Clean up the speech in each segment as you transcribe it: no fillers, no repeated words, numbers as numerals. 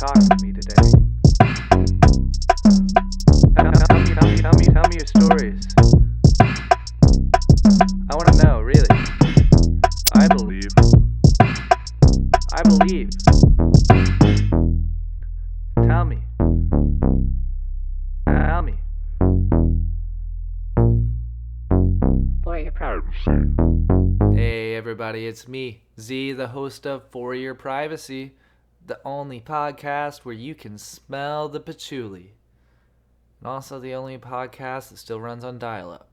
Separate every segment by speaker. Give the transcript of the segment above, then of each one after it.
Speaker 1: talk to me today. Tell me your stories. I want to know, really. I believe. I believe. Tell me. Tell me.
Speaker 2: For your privacy.
Speaker 3: Hey everybody, it's me, Z, the host of For Your Privacy, the only podcast where you can smell the patchouli. And also the only podcast that still runs on dial-up.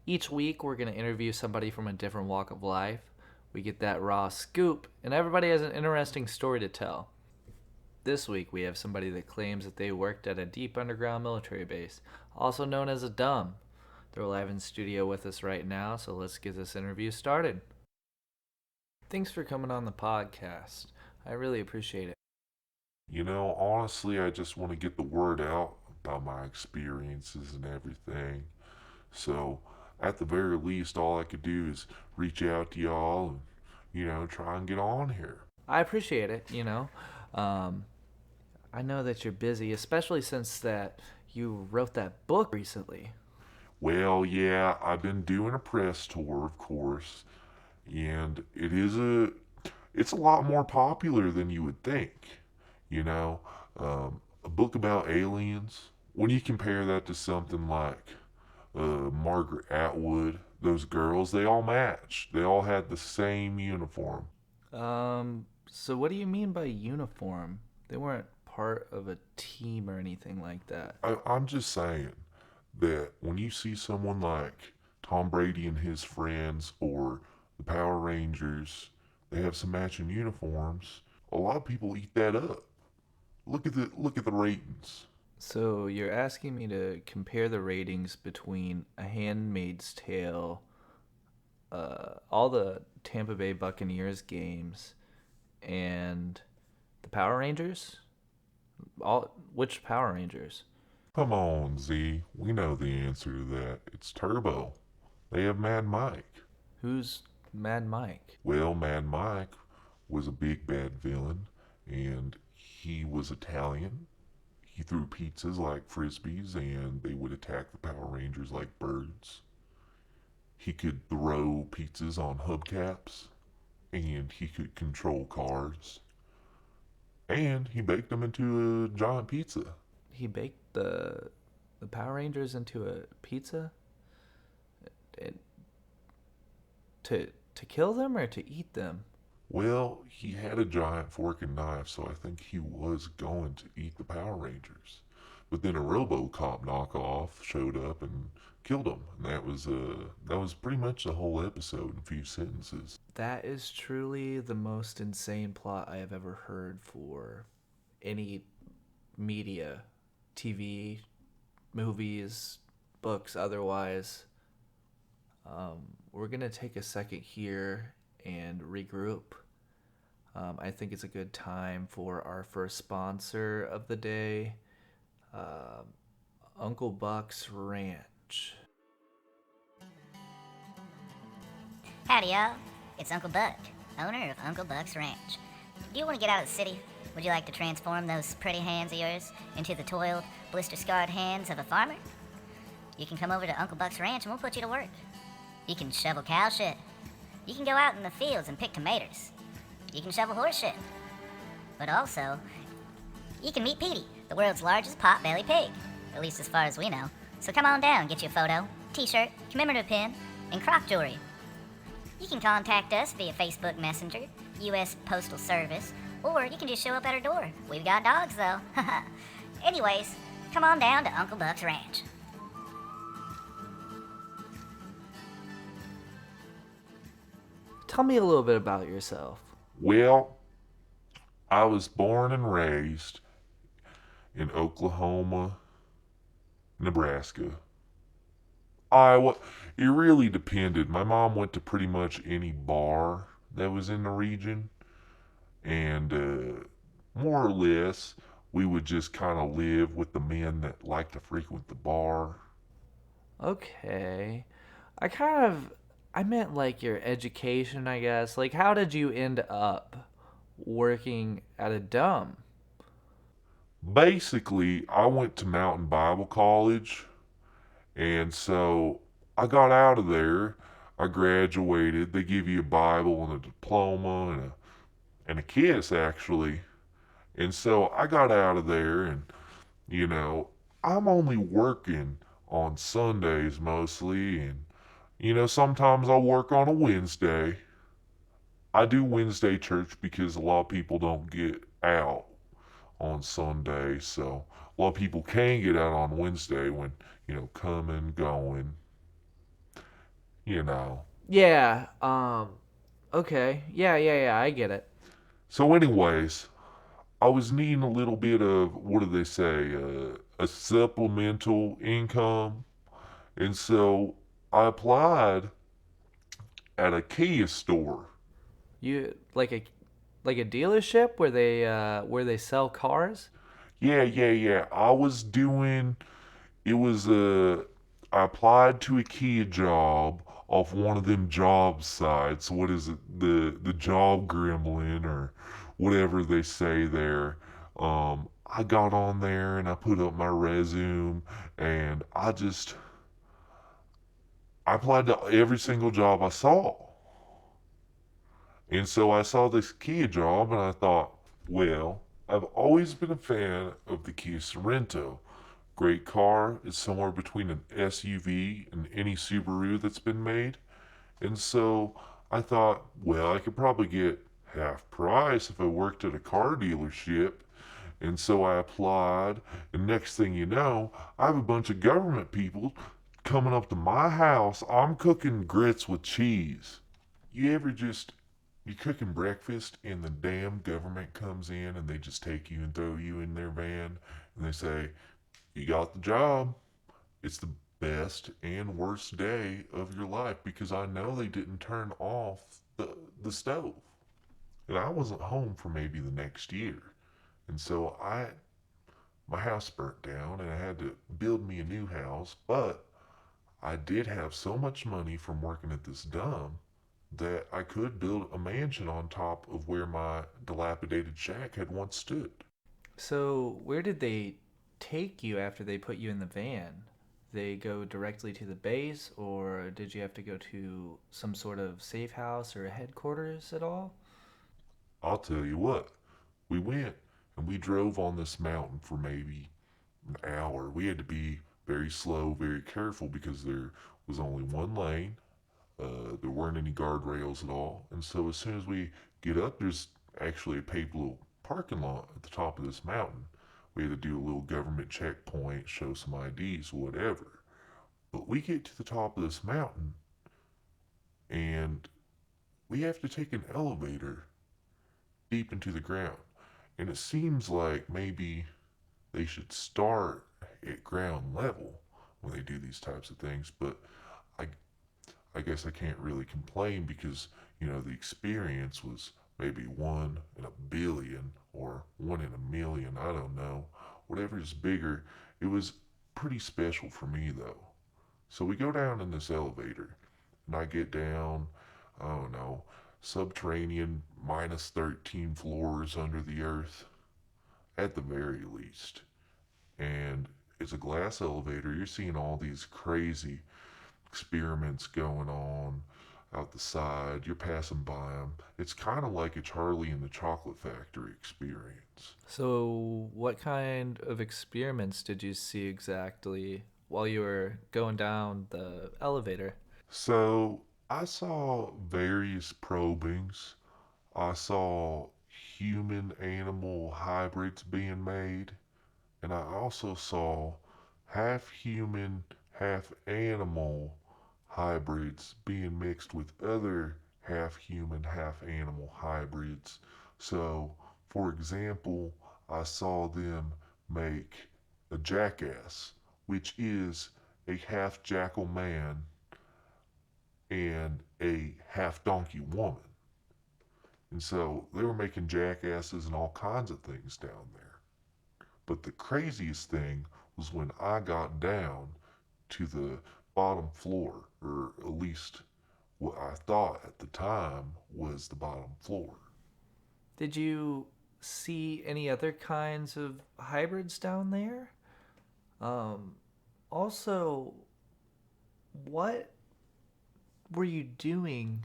Speaker 3: Each week we're going to interview somebody from a different walk of life. We get that raw scoop, and everybody has an interesting story to tell. This week we have somebody that claims that they worked at a deep underground military base, also known as a DUM. They're live in studio with us right now, so let's get this interview started. Thanks for coming on the podcast. I really appreciate it.
Speaker 4: You know, honestly, I just want to get the word out about my experiences and everything. So, at the very least, all I could do is reach out to y'all and, try and get on here.
Speaker 3: I appreciate it, I know that you're busy, especially since that you wrote that book recently.
Speaker 4: Well, yeah, I've been doing a press tour, of course, and it's a lot more popular than you would think. You know, a book about aliens. When you compare that to something like Margaret Atwood, those girls, they all matched. They all had the same uniform.
Speaker 3: So what do you mean by uniform? They weren't part of a team or anything like that.
Speaker 4: I'm just saying that when you see someone like Tom Brady and his friends or the Power Rangers, they have some matching uniforms. A lot of people eat that up. Look at the ratings.
Speaker 3: So you're asking me to compare the ratings between A Handmaid's Tale, all the Tampa Bay Buccaneers games, and the Power Rangers? Which Power Rangers?
Speaker 4: Come on, Z. We know the answer to that. It's Turbo. They have Mad Mike.
Speaker 3: Who's Mad Mike?
Speaker 4: Well, Mad Mike was a big bad villain, and he was Italian. He threw pizzas like frisbees, and they would attack the Power Rangers like birds. He could throw pizzas on hubcaps, and he could control cars. And he baked them into a giant pizza.
Speaker 3: He baked the Power Rangers into a pizza? And to kill them or to eat them?
Speaker 4: Well, he had a giant fork and knife, so I think he was going to eat the Power Rangers. But then a RoboCop knockoff showed up and killed him, and that was pretty much the whole episode in a few sentences.
Speaker 3: That is truly the most insane plot I have ever heard for any media, TV, movies, books, otherwise. We're going to take a second here and regroup. I think it's a good time for our first sponsor of the day, Uncle Buck's Ranch.
Speaker 2: Howdy, y'all. It's Uncle Buck, owner of Uncle Buck's Ranch. Do you want to get out of the city? Would you like to transform those pretty hands of yours into the toiled, blister-scarred hands of a farmer? You can come over to Uncle Buck's Ranch and we'll put you to work. You can shovel cow shit. You can go out in the fields and pick tomatoes. You can shovel horse shit. But also, you can meet Petey, the world's largest pot-bellied pig. At least as far as we know. So come on down, get you a photo, t-shirt, commemorative pin, and croc jewelry. You can contact us via Facebook Messenger, U.S. Postal Service, or you can just show up at our door. We've got dogs, though. Anyways, come on down to Uncle Buck's Ranch.
Speaker 3: Tell me a little bit about yourself.
Speaker 4: Well, I was born and raised in Oklahoma, Nebraska, Iowa. It really depended. My mom went to pretty much any bar that was in the region, and more or less, we would just kind of live with the men that like to frequent the bar.
Speaker 3: Okay. I meant like your education, I guess. Like, how did you end up working at a dumb?
Speaker 4: Basically, I went to Mountain Bible College, and so I got out of there. I graduated. They give you a Bible and a diploma and a kiss, actually. And so I got out of there, and you know, I'm only working on Sundays mostly, and sometimes I'll work on a Wednesday. I do Wednesday church because a lot of people don't get out on Sunday, so a lot of people can get out on Wednesday when, coming, going, you know.
Speaker 3: Yeah. Okay. Yeah. I get it.
Speaker 4: So, anyways, I was needing a little bit of, what do they say, a supplemental income. And so I applied at a Kia store.
Speaker 3: You like a dealership where they sell cars?
Speaker 4: Yeah. It was I applied to a Kia job off one of them job sites. What is it? The job gremlin or whatever they say there. I got on there and I put up my resume and I applied to every single job I saw. And so I saw this Kia job and I thought, well, I've always been a fan of the Kia Sorento. Great car. It's somewhere between an SUV and any Subaru that's been made. And so I thought, well, I could probably get half price if I worked at a car dealership. And so I applied. And next thing you know, I have a bunch of government people coming up to my house. I'm cooking grits with cheese. You ever just you're cooking breakfast and the damn government comes in and they just take you and throw you in their van and they say, you got the job. It's the best and worst day of your life because I know they didn't turn off the stove. And I wasn't home for maybe the next year. And so my house burnt down and I had to build me a new house, but I did have so much money from working at this dump that I could build a mansion on top of where my dilapidated shack had once stood.
Speaker 3: So, where did they take you after they put you in the van? They go directly to the base, or did you have to go to some sort of safe house or headquarters at all?
Speaker 4: I'll tell you what, we went and we drove on this mountain for maybe an hour. We had to be very slow, very careful because there was only one lane. There weren't any guardrails at all. And so as soon as we get up, there's actually a paved little parking lot at the top of this mountain. We had to do a little government checkpoint, show some IDs, whatever. But we get to the top of this mountain and we have to take an elevator deep into the ground. And it seems like maybe they should start at ground level when they do these types of things, but I I guess I can't really complain because, the experience was maybe 1 in 1 billion or 1 in 1 million. I don't know. Whatever is bigger. It was pretty special for me though. So we go down in this elevator and I get down, I don't know, subterranean minus 13 floors under the earth at the very least. And it's a glass elevator. You're seeing all these crazy experiments going on out the side. You're passing by them. It's kind of like a Charlie and the Chocolate Factory experience.
Speaker 3: So, what kind of experiments did you see exactly while you were going down the elevator?
Speaker 4: So I saw various probings. I saw human animal hybrids being made. And I also saw half human, half animal hybrids being mixed with other half human, half animal hybrids. So, for example, I saw them make a jackass, which is a half jackal man and a half donkey woman. And so they were making jackasses and all kinds of things down there. But the craziest thing was when I got down to the bottom floor, or at least what I thought at the time was the bottom floor.
Speaker 3: Did you see any other kinds of hybrids down there? Also, what were you doing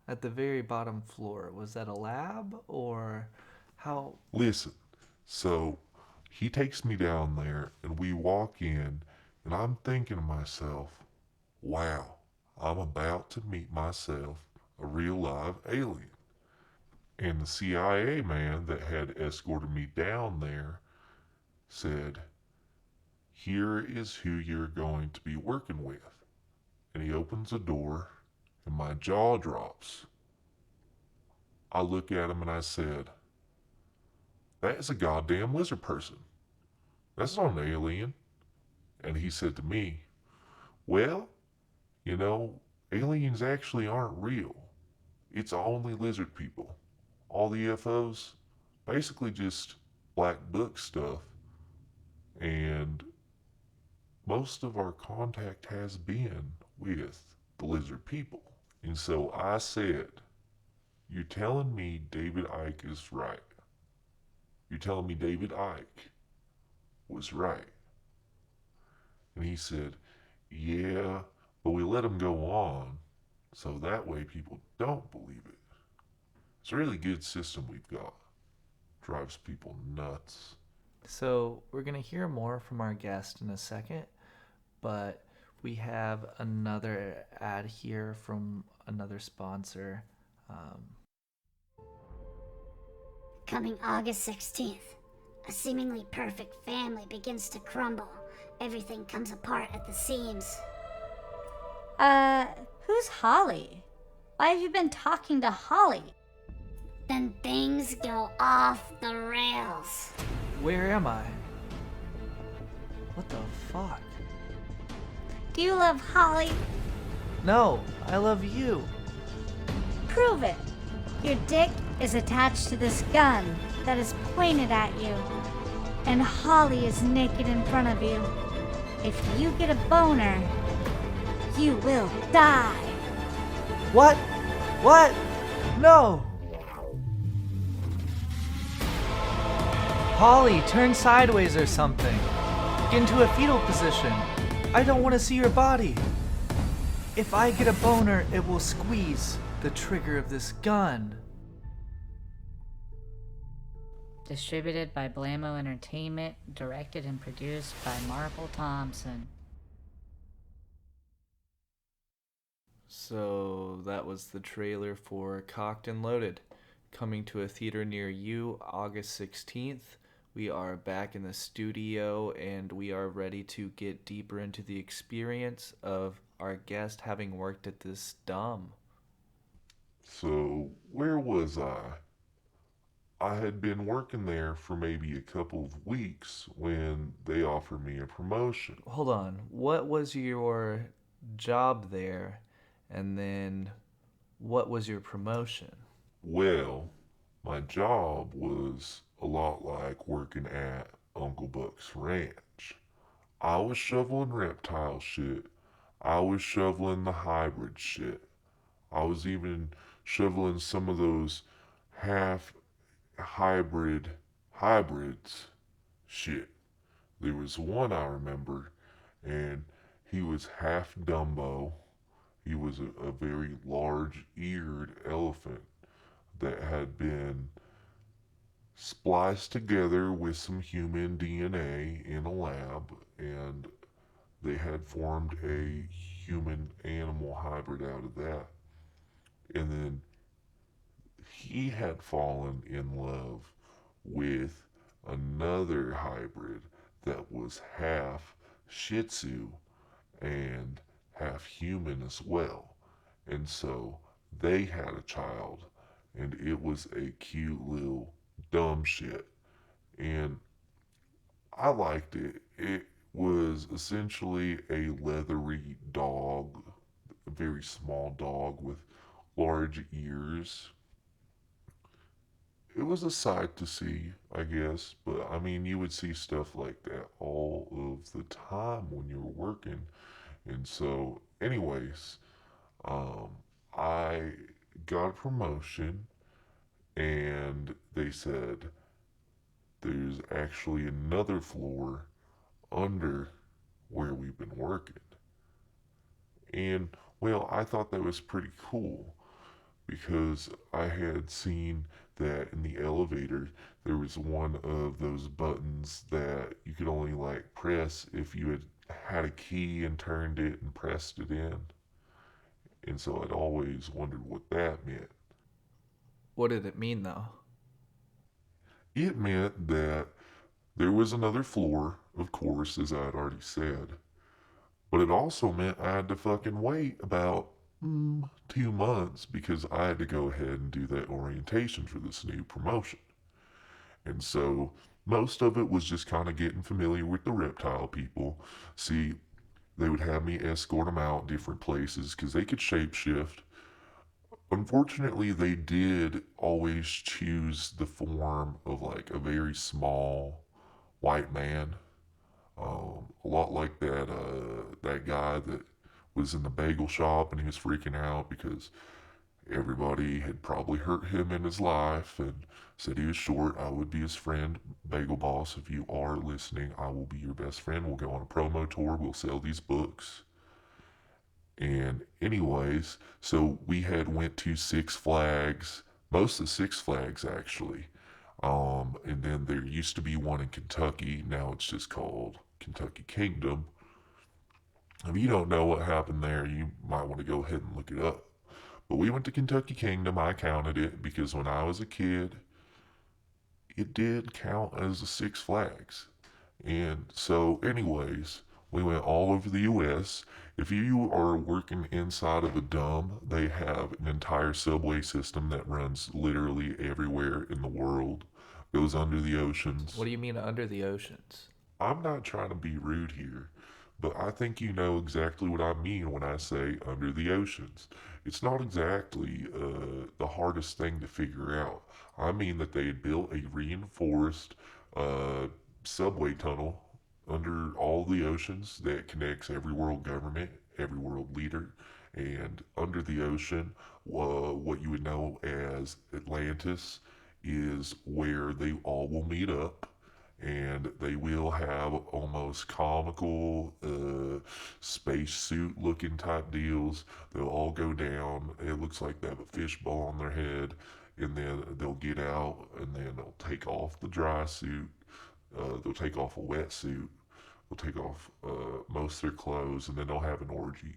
Speaker 3: at the very bottom floor? Was that a lab or how?
Speaker 4: Listen, so he takes me down there and we walk in, and I'm thinking to myself, wow, I'm about to meet myself a real live alien. And the CIA man that had escorted me down there said, here is who you're going to be working with. And he opens the door, and my jaw drops. I look at him and I said, that is a goddamn lizard person. That's not an alien. And he said to me, well, you know, aliens actually aren't real. It's only lizard people. All the UFOs, basically just black book stuff. And most of our contact has been with the lizard people. And so I said, you're telling me David Icke is right. You're telling me David Icke was right. And he said, yeah, but we let him go on so that way people don't believe it. It's a really good system we've got. Drives people nuts.
Speaker 3: So, we're going to hear more from our guest in a second, but we have another ad here from another sponsor.
Speaker 5: Coming August 16th, a seemingly perfect family begins to crumble. Everything comes apart at the seams.
Speaker 6: Who's Holly? Why have you been talking to Holly?
Speaker 5: Then things go off the rails.
Speaker 3: Where am I? What the fuck?
Speaker 6: Do you love Holly?
Speaker 3: No, I love you.
Speaker 6: Prove it. Your dick is attached to this gun that is pointed at you, and Holly is naked in front of you. If you get a boner, you will die.
Speaker 3: What? What? No! Holly, turn sideways or something. Get into a fetal position. I don't want to see your body. If I get a boner, it will squeeze the trigger of this gun.
Speaker 6: Distributed by Blammo Entertainment, directed and produced by Marple Thompson.
Speaker 3: So that was the trailer for Cocked and Loaded, coming to a theater near you August 16th. We are back in the studio and we are ready to get deeper into the experience of our guest having worked at this dumb.
Speaker 4: So, where was I? I had been working there for maybe a couple of weeks when they offered me a promotion.
Speaker 3: Hold on, what was your job there? And then what was your promotion?
Speaker 4: Well, my job was a lot like working at Uncle Buck's ranch. I was shoveling reptile shit. I was shoveling the hybrid shit. I was even shoveling some of those half hybrids shit. There was one I remember, and he was half Dumbo. He was a very large-eared elephant that had been spliced together with some human DNA in a lab, and they had formed a human-animal hybrid out of that. And then he had fallen in love with another hybrid that was half Shih Tzu and half human as well. And so they had a child, and it was a cute little dumb shit. And I liked it. It was essentially a leathery dog, a very small dog with large ears. It was a sight to see, I guess, but I mean, you would see stuff like that all of the time when you were working. And so, anyways, I got a promotion, and they said there's actually another floor under where we've been working. And, well, I thought that was pretty cool because I had seen that in the elevator there was one of those buttons that you could only like press if you had a key and turned it and pressed it in. And so I'd always wondered what that meant.
Speaker 3: What did it mean, though?
Speaker 4: It meant that there was another floor, of course, as I had already said. But it also meant I had to fucking wait about 2 months because I had to go ahead and do that orientation for this new promotion. And so most of it was just kind of getting familiar with the reptile people. See, they would have me escort them out different places because they could shapeshift. Unfortunately, they did always choose the form of like a very small white man. A lot like that guy that was in the bagel shop and he was freaking out because everybody had probably hurt him in his life and said he was short. I would be his friend, Bagel Boss. If you are listening, I will be your best friend. We'll go on a promo tour. We'll sell these books. And anyways, so we had went to Six Flags, most of Six Flags actually. And then there used to be one in Kentucky. Now it's just called Kentucky Kingdom. If you don't know what happened there, you might want to go ahead and look it up. But we went to Kentucky Kingdom. I counted it because when I was a kid, it did count as a Six Flags. And so, anyways, we went all over the U.S. If you are working inside of a dome, they have an entire subway system that runs literally everywhere in the world. Goes under the oceans.
Speaker 3: What do you mean under the oceans?
Speaker 4: I'm not trying to be rude here, but I think you know exactly what I mean when I say under the oceans. It's not exactly the hardest thing to figure out. I mean that they had built a reinforced subway tunnel under all the oceans that connects every world government, every world leader, and under the ocean, what you would know as Atlantis is where they all will meet up and they will have almost comical spacesuit looking type deals. They'll all go down. It looks like they have a fishbowl on their head, and then they'll get out and then they'll take off the dry suit. They'll take off a wetsuit. They'll take off most of their clothes, and then they'll have an orgy.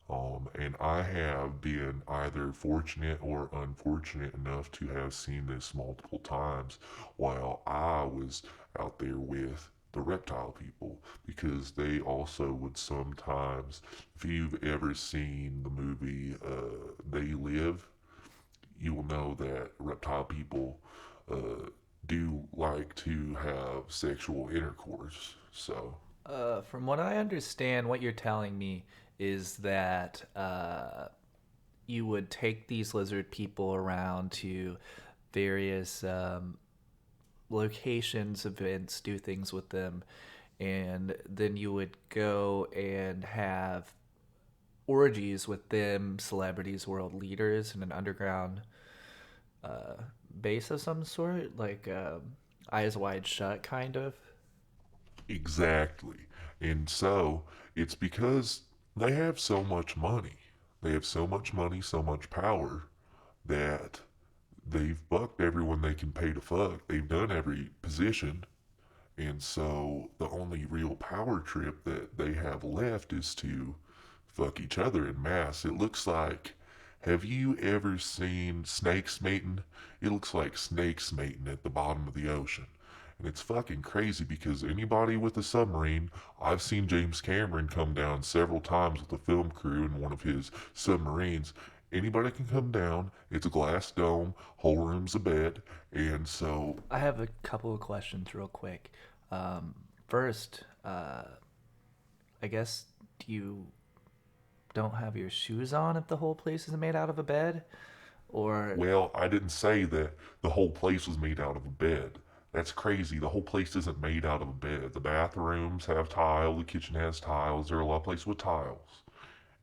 Speaker 4: And I have been either fortunate or unfortunate enough to have seen this multiple times while I was out there with the reptile people, because they also would sometimes, if you've ever seen the movie They Live, you will know that reptile people do like to have sexual intercourse. So,
Speaker 3: From what I understand, what you're telling me is that you would take these lizard people around to various locations, events, do things with them, and then you would go and have orgies with them, celebrities, world leaders, in an underground base of some sort, like Eyes Wide Shut, kind of.
Speaker 4: exactly. And so it's because they have so much money. They have so much money, so much power that they've bucked everyone they can pay to fuck. They've done every position. And so the only real power trip that they have left is to fuck each other in mass. It looks like, have you ever seen snakes mating? It looks like snakes mating at the bottom of the ocean. And it's fucking crazy because anybody with a submarine, I've seen James Cameron come down several times with a film crew in one of his submarines. Anybody can come down. It's a glass dome, whole room's a bed, and so
Speaker 3: I have a couple of questions real quick. First, I guess you don't have your shoes on if the whole place is made out of a bed? Or
Speaker 4: well, I didn't say that the whole place was made out of a bed. That's crazy. The whole place isn't made out of a bed. The bathrooms have tile. The kitchen has tiles. There are a lot of places with tiles.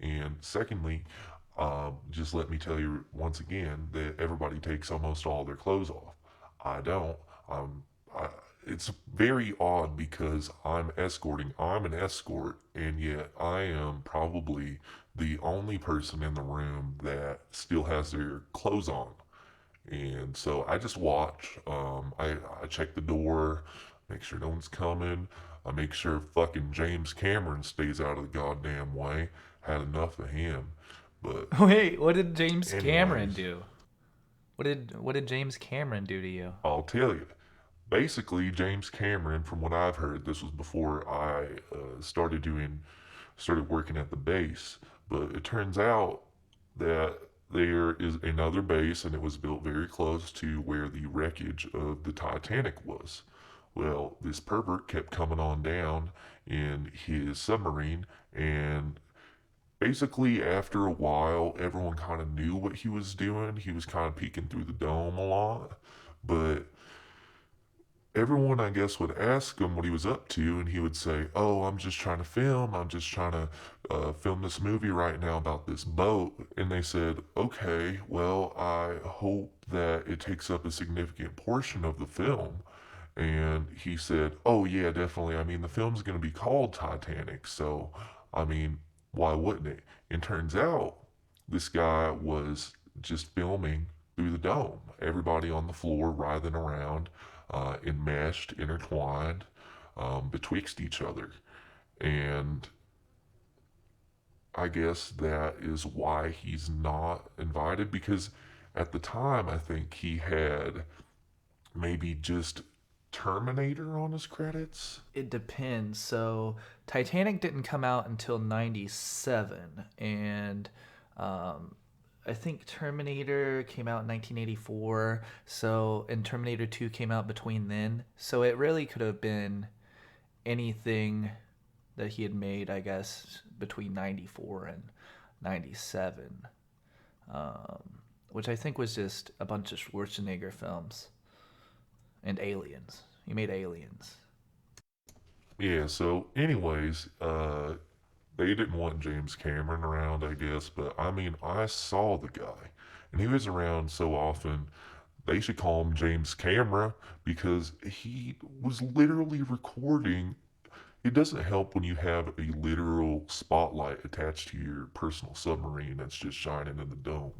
Speaker 4: And secondly, Just let me tell you once again that everybody takes almost all their clothes off. I don't. I, it's very odd because I'm escorting. I'm an escort, and yet I am probably the only person in the room that still has their clothes on. And so I just watch. I check the door, make sure no one's coming. I make sure fucking James Cameron stays out of the goddamn way. Had enough of him. But
Speaker 3: Wait, what did James Cameron
Speaker 4: anyways,
Speaker 3: do? What did James Cameron do to you?
Speaker 4: I'll tell you. Basically, James Cameron, from what I've heard, this was before I started working at the base. But it turns out that there is another base, and it was built very close to where the wreckage of the Titanic was. Well, this pervert kept coming on down in his submarine, and basically, after a while, everyone kind of knew what he was doing. He was kind of peeking through the dome a lot, but everyone, I guess, would ask him what he was up to, and he would say, "Oh, I'm just trying to film. I'm just trying to film this movie right now about this boat." And they said, "Okay, well, I hope that it takes up a significant portion of the film." And he said, "Oh, yeah, definitely. I mean, the film's going to be called Titanic, so, I mean, why wouldn't it?" And turns out this guy was just filming through the dome. Everybody on the floor writhing around, enmeshed, intertwined, betwixt each other. And I guess that is why he's not invited, because at the time I think he had maybe just Terminator on his credits.
Speaker 3: It depends. So Titanic didn't come out until 97, and I think Terminator came out in 1984. So, and Terminator 2 came out between then. So it really could have been anything that he had made, I guess, between 94 and 97, which I think was just a bunch of Schwarzenegger films and Aliens. He made Aliens.
Speaker 4: Yeah, so anyways, they didn't want James Cameron around, I guess, but I mean, I saw the guy, and he was around so often. They should call him James Camera because he was literally recording. It doesn't help when you have a literal spotlight attached to your personal submarine that's just shining in the dome.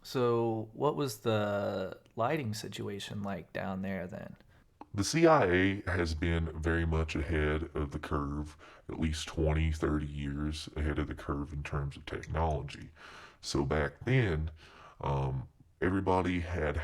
Speaker 3: So, what was the lighting situation like down there then?
Speaker 4: The CIA has been very much ahead of the curve, at least 20, 30 years ahead of the curve in terms of technology. So back then, um, everybody had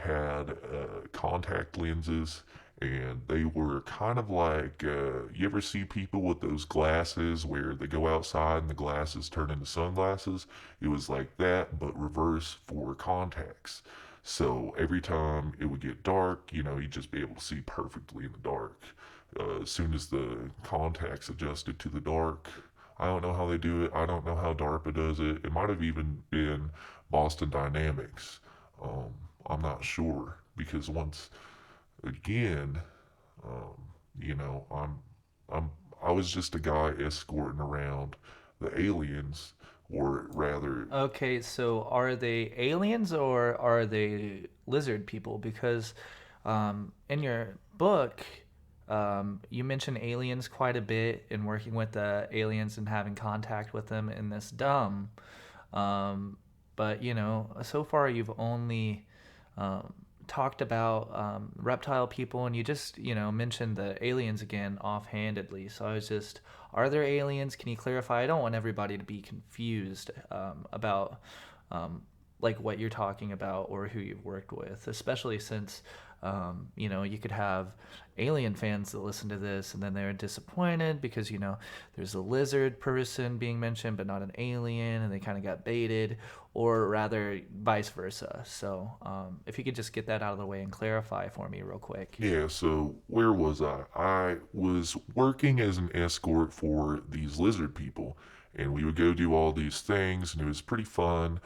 Speaker 4: contact lenses, and they were kind of like you ever see people with those glasses where they go outside and the glasses turn into sunglasses? It was like that, but reverse for contacts. So every time it would get dark, you'd just be able to see perfectly in the dark. As soon as the contacts adjusted to the dark, I don't know how they do it. I don't know how DARPA does it. It might have even been Boston Dynamics. Um, I'm not sure because once again, um, you know, I'm, I'm, I was just a guy escorting around the aliens, or rather,
Speaker 3: Okay, so are they aliens or are they lizard people? Because in your book, you mention aliens quite a bit and working with the aliens and having contact with them in this dumb. But, so far you've only um, talked about reptile people, and you just, mentioned the aliens again offhandedly. So I was just, are there aliens? Can you clarify? I don't want everybody to be confused about like what you're talking about or who you've worked with, especially since you could have alien fans that listen to this and then they're disappointed because there's a lizard person being mentioned but not an alien, and they kind of got baited, or rather vice versa. So if you could just get that out of the way and clarify for me real quick.
Speaker 4: yeah, so where was I? I was working as an escort for these lizard people, and we would go do all these things, and it was pretty fun,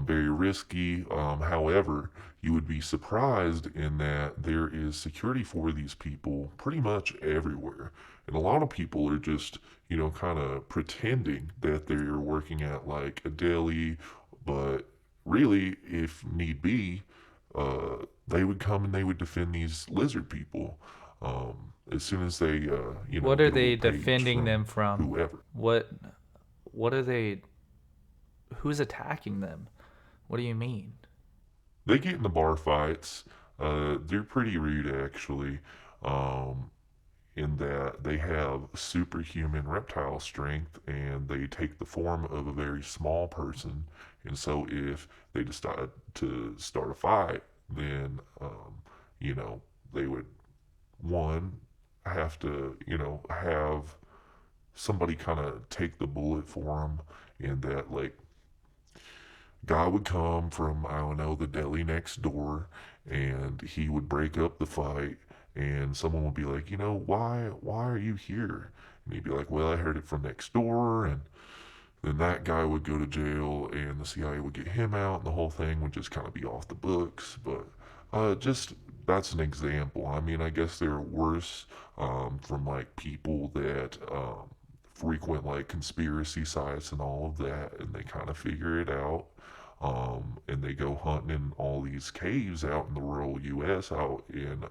Speaker 4: very risky. However, you would be surprised in that there is security for these people pretty much everywhere. And a lot of people are just, kind of pretending that they're working at like a deli, But really, if need be, they would come and they would defend these lizard people. As soon as they,
Speaker 3: What are
Speaker 4: get a
Speaker 3: they
Speaker 4: little page
Speaker 3: defending
Speaker 4: from
Speaker 3: them from?
Speaker 4: whoever.
Speaker 3: What are they? Who's attacking them? What do you mean?
Speaker 4: They get in the bar fights. They're pretty rude, actually, in that they have superhuman reptile strength and they take the form of a very small person. And so, if they decide to start a fight, then, they would, one, have to, have somebody kind of take the bullet for them, and that, like, guy would come from, I don't know, the deli next door, and he would break up the fight, and someone would be like, why are you here? And he'd be like, well, I heard it from next door, and then that guy would go to jail, and the CIA would get him out, and the whole thing would just kind of be off the books. But just that's an example. I mean, I guess there are worse, from like people that frequent like conspiracy sites and all of that, and they kind of figure it out. And they go hunting in all these caves out in the rural U.S., out in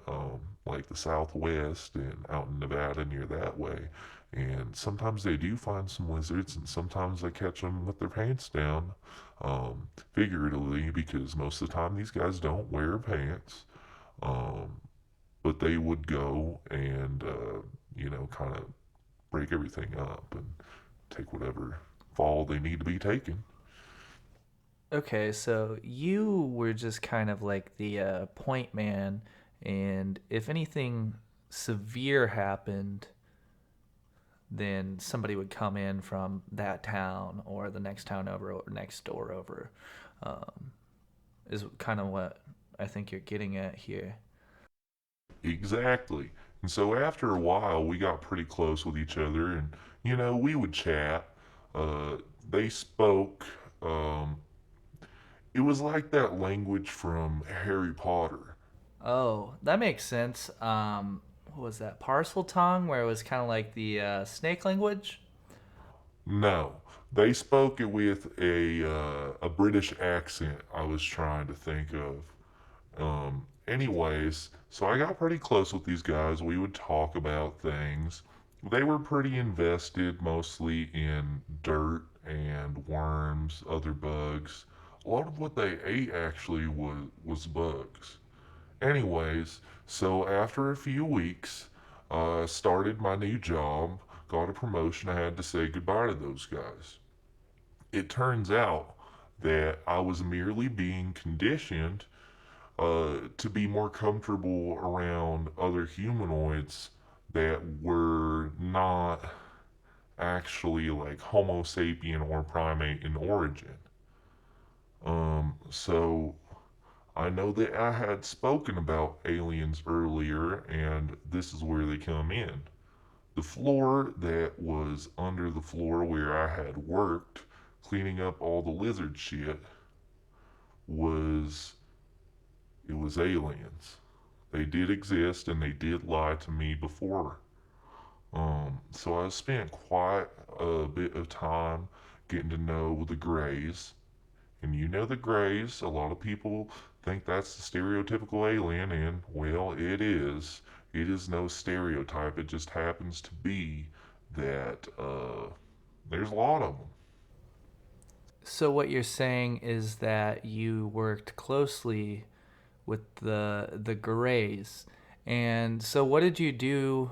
Speaker 4: like the Southwest and out in Nevada near that way. And sometimes they do find some lizards, and sometimes they catch them with their pants down, figuratively, because most of the time these guys don't wear pants. Um, but they would go and, kind of break everything up and take whatever fall they need to be taken.
Speaker 3: Okay, so you were just kind of like the point man, and if anything severe happened, then somebody would come in from that town or the next town over or next door over, um, is kind of what I think you're getting at here.
Speaker 4: Exactly. And so after a while, we got pretty close with each other, and we would chat. Uh, they spoke. It was like that language from Harry Potter.
Speaker 3: Oh, that makes sense. What was that? Parcel tongue, where it was kind of like the snake language?
Speaker 4: No, they spoke it with a British accent. I was trying to think of. Anyways, so I got pretty close with these guys. We would talk about things. They were pretty invested mostly in dirt and worms, other bugs. A lot of what they ate actually was bugs. Anyways, so after a few weeks, started my new job, got a promotion. I had to say goodbye to those guys. It turns out that I was merely being conditioned to be more comfortable around other humanoids that were not actually like Homo sapien or primate in origin. So I know that I had spoken about aliens earlier, and this is where they come in. The floor that was under the floor where I had worked, cleaning up all the lizard shit, was it was aliens. They did exist and they did lie to me before. So I spent quite a bit of time getting to know the Greys. And the Greys, a lot of people think that's the stereotypical alien, and well, it is. It is no stereotype. It just happens to be that there's a lot of them.
Speaker 3: So what you're saying is that you worked closely with the Greys, and so what did you do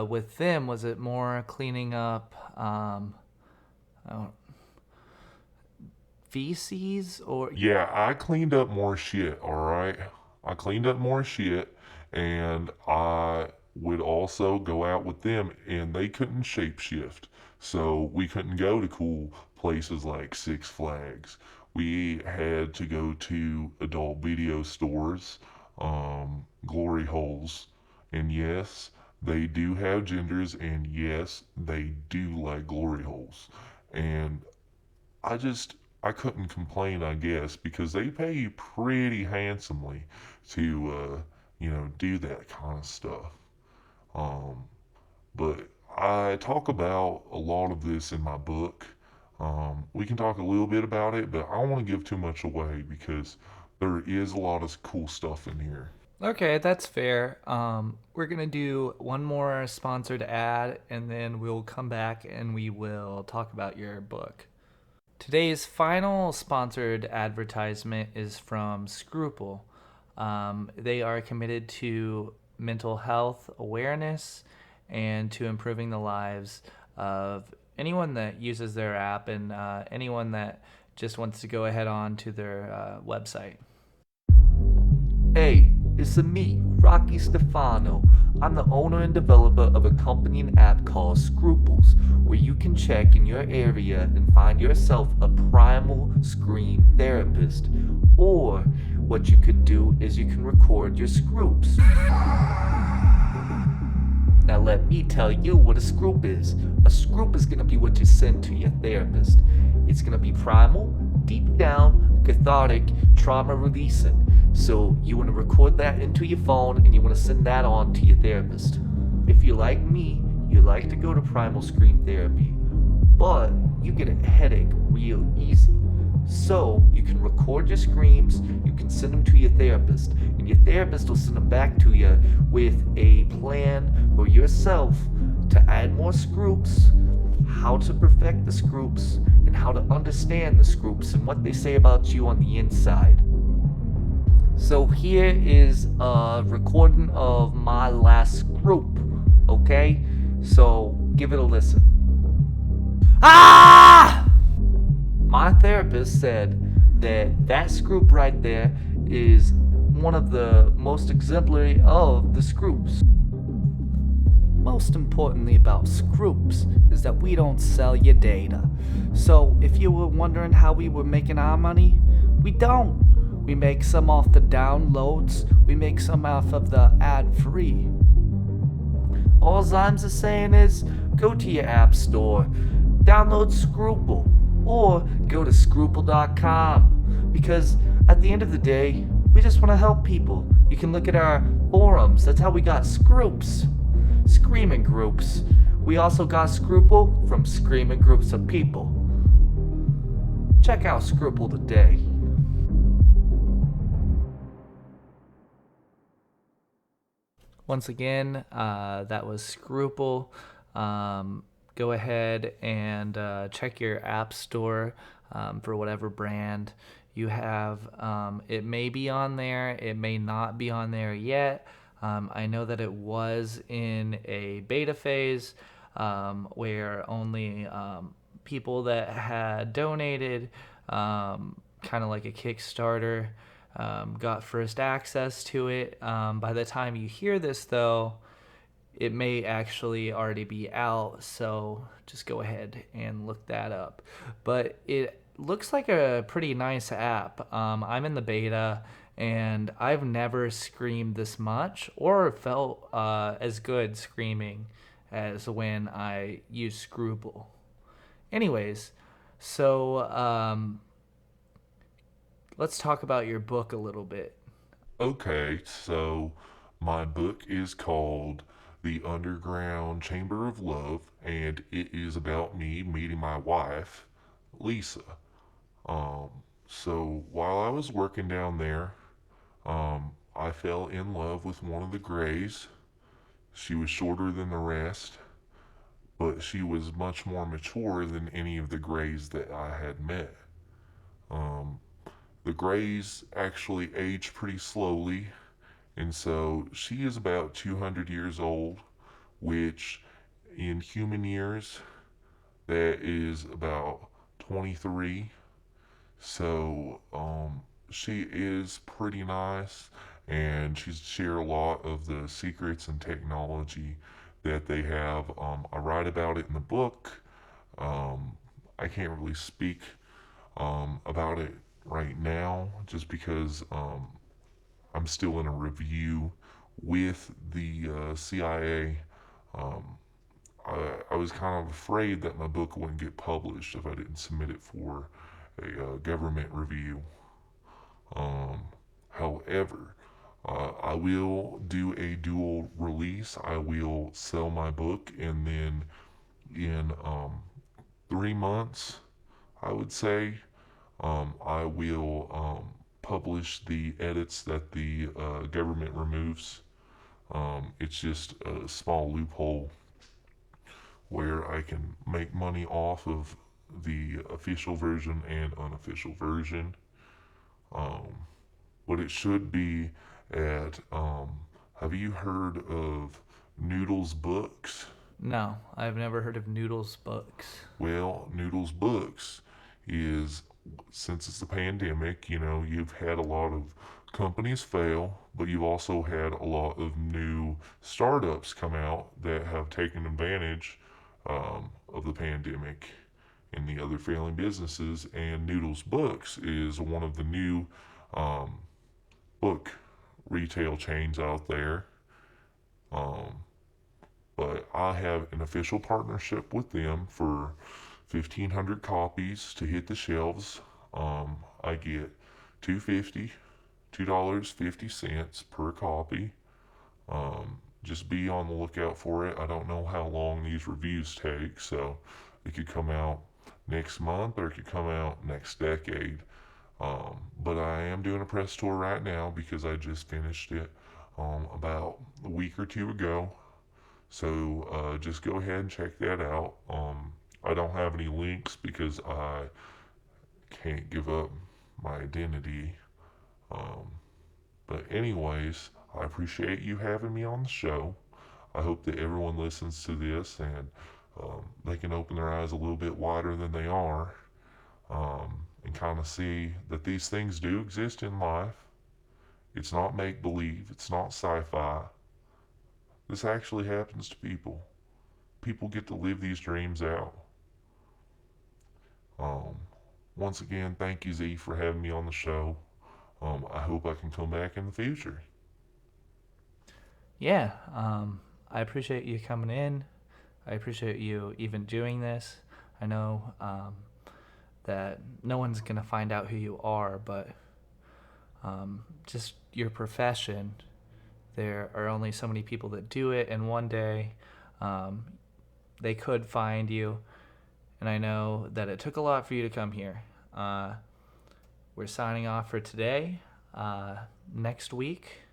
Speaker 3: with them? Was it more cleaning up uh, feces or?
Speaker 4: Yeah, I cleaned up more shit, alright? I cleaned up more shit, and I would also go out with them, and they couldn't shapeshift. So we couldn't go to cool places like Six Flags. We had to go to adult video stores, glory holes. And yes, they do have genders, and yes, they do like glory holes. And I just I couldn't complain, I guess, because they pay you pretty handsomely to do that kind of stuff. Um, but I talk about a lot of this in my book. We can talk a little bit about it, but I don't want to give too much away because there is a lot of cool stuff in here.
Speaker 3: Okay, that's fair. We're gonna do one more sponsored ad, and then we'll come back and we will talk about your book. Today's final sponsored advertisement is from Scruple. They are committed to mental health awareness and to improving the lives of anyone that uses their app and anyone that just wants to go ahead on to their website. Hey, it's me, Rocky Stefano. I'm the owner and developer of a company and app called Scruples, where you can check in your area and find yourself a primal scream therapist. Or what you could do is you can record your scroops. Now let me tell you what a scroop is. A scroop is gonna be what you send to your therapist. It's gonna be primal, deep down, cathartic, trauma releasing. So you wanna record that into your phone and you wanna send that on to your therapist. If you're like me, you like to go to primal scream therapy, but you get a headache real easy. So you can record your screams, you can send them to your therapist, and your therapist will send them back to you with a plan for yourself to add more scroops, how to perfect the scroops, and how to understand the scroops and what they say about you on the inside. So here is a recording of my last scroop, okay? So give it a listen. Ah! My therapist said that scroop right there is one of the most exemplary of the scroops. Most importantly about scroops is that we don't sell your data. So if you were wondering how we were making our money, we don't. We make some off the downloads, we make some off of the ad-free. All I'm just saying is, go to your app store, download Scruple, or go to Scruple.com, because at the end of the day, we just want to help people. You can look at our forums, that's how we got Scroops, Screaming Groups. We also got Scruple from Screaming Groups of People. Check out Scruple today. Once again, that was Scruple. Go ahead and check your app store for whatever brand you have. It may be on there, it may not be on there yet. I know that it was in a beta phase where only people that had donated, kind of like a Kickstarter, got first access to it. By the time you hear this, though, it may actually already be out, so just go ahead and look that up. But it looks like a pretty nice app. I'm in the beta, and I've never screamed this much or felt as good screaming as when I use Scruple. Anyways, so let's talk about your book a little bit.
Speaker 4: Okay, so my book is called The Underground Chamber of Love, and it is about me meeting my wife, Lisa. So while I was working down there, I fell in love with one of the Greys. She was shorter than the rest, but she was much more mature than any of the Greys that I had met. The Greys actually age pretty slowly, and so she is about 200 years old, which in human years, that is about 23. So, she is pretty nice, and she's shared a lot of the secrets and technology that they have. I write about it in the book. I can't really speak about it right now just because I'm still in a review with the CIA. I was kind of afraid that my book wouldn't get published if I didn't submit it for a government review. However, I will do a dual release. I will sell my book, and then in 3 months, I would say. I will publish the edits that the government removes. It's just a small loophole where I can make money off of the official version and unofficial version. But it should be at, have you heard of Noodles Books?
Speaker 3: No, I've never heard of Noodles Books.
Speaker 4: Well, Noodles Books is, since it's the pandemic, you've had a lot of companies fail, but you've also had a lot of new startups come out that have taken advantage of the pandemic and the other failing businesses. And Noodles Books is one of the new book retail chains out there. But I have an official partnership with them for 1,500 copies to hit the shelves. I get $2.50 per copy. Just be on the lookout for it. I don't know how long these reviews take, so it could come out next month or it could come out next decade. But I am doing a press tour right now because I just finished it about a week or two ago. So just go ahead and check that out. I don't have any links because I can't give up my identity. But anyways, I appreciate you having me on the show. I hope that everyone listens to this and they can open their eyes a little bit wider than they are, and kind of see that these things do exist in life. It's not make-believe. It's not sci-fi. This actually happens to people. People get to live these dreams out. Once again, thank you, Z, for having me on the show. I hope I can come back in the future.
Speaker 3: Yeah, I appreciate you coming in. I appreciate you even doing this. I know that no one's going to find out who you are, but just your profession, there are only so many people that do it, and one day they could find you. And I know that it took a lot for you to come here. We're signing off for today. Next week,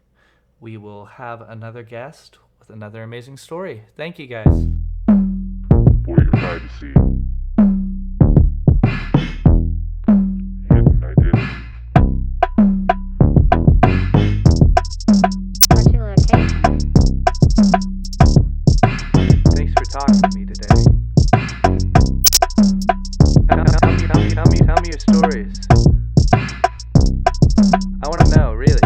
Speaker 3: we will have another guest with another amazing story. Thank you, guys.
Speaker 4: For your privacy. Hidden identity.
Speaker 6: What's your location?
Speaker 1: Thanks for talking to me today. Tell me your stories. I want to know, really.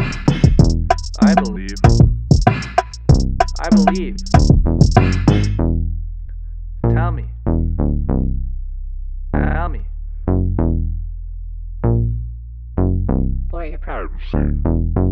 Speaker 1: I believe. Tell me.
Speaker 6: For your
Speaker 4: Privacy.